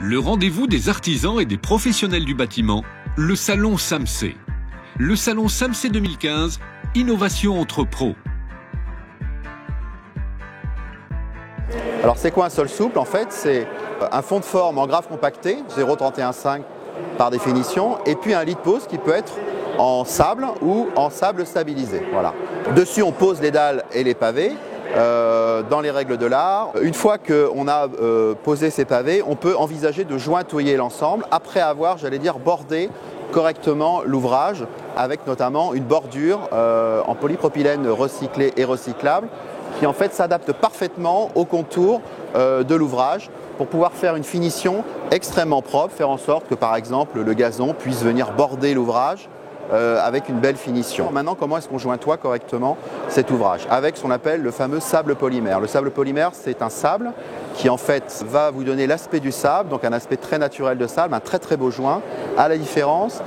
Le rendez-vous des artisans et des professionnels du bâtiment, le salon SAMSE. Le salon SAMSE 2015, innovation entre pros. Alors c'est quoi un sol souple? En fait, c'est un fond de forme en grave compacté, 0,315 par définition, et puis un lit de pose qui peut être en sable ou en sable stabilisé. Voilà. Dessus, on pose les dalles et les pavés dans les règles de l'art. Une fois qu'on a posé ces pavés, on peut envisager de jointoyer l'ensemble après avoir, j'allais dire, bordé correctement l'ouvrage avec notamment une bordure en polypropylène recyclé et recyclable qui en fait s'adapte parfaitement au contour de l'ouvrage pour pouvoir faire une finition extrêmement propre, faire en sorte que par exemple le gazon puisse venir border l'ouvrage avec une belle finition. Maintenant, comment est-ce qu'on jointoie correctement cet ouvrage? Avec ce qu'on appelle le fameux sable polymère. Le sable polymère, c'est un sable qui en fait va vous donner l'aspect du sable, donc un aspect très naturel de sable, un très très beau joint, à la différence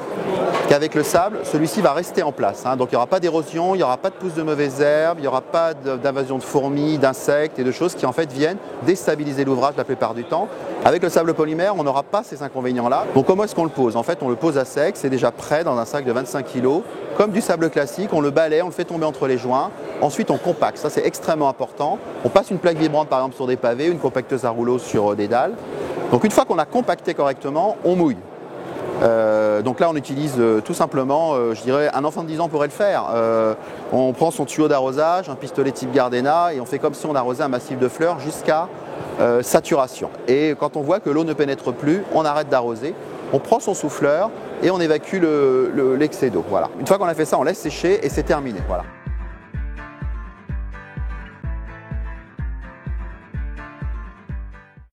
qu'avec le sable, celui-ci va rester en place. Donc il n'y aura pas d'érosion, il n'y aura pas de pousse de mauvaises herbes, il n'y aura pas d'invasion de fourmis, d'insectes et de choses qui en fait viennent déstabiliser l'ouvrage la plupart du temps. Avec le sable polymère, on n'aura pas ces inconvénients-là. Donc comment est-ce qu'on le pose? En fait, on le pose à sec, c'est déjà prêt dans un sac de 25 kg. Comme du sable classique, on le balaie, on le fait tomber entre les joints. Ensuite, on compacte, ça c'est extrêmement important. On passe une plaque vibrante par exemple sur des pavés, une compacteuse à rouleau sur des dalles. Donc une fois qu'on a compacté correctement, on mouille. Donc là on utilise tout simplement, je dirais un enfant de 10 ans pourrait le faire. On prend son tuyau d'arrosage, un pistolet type Gardena et on fait comme si on arrosait un massif de fleurs jusqu'à saturation. Et quand on voit que l'eau ne pénètre plus, on arrête d'arroser, on prend son souffleur et on évacue l'excès d'eau. Voilà. Une fois qu'on a fait ça, on laisse sécher et c'est terminé. Voilà.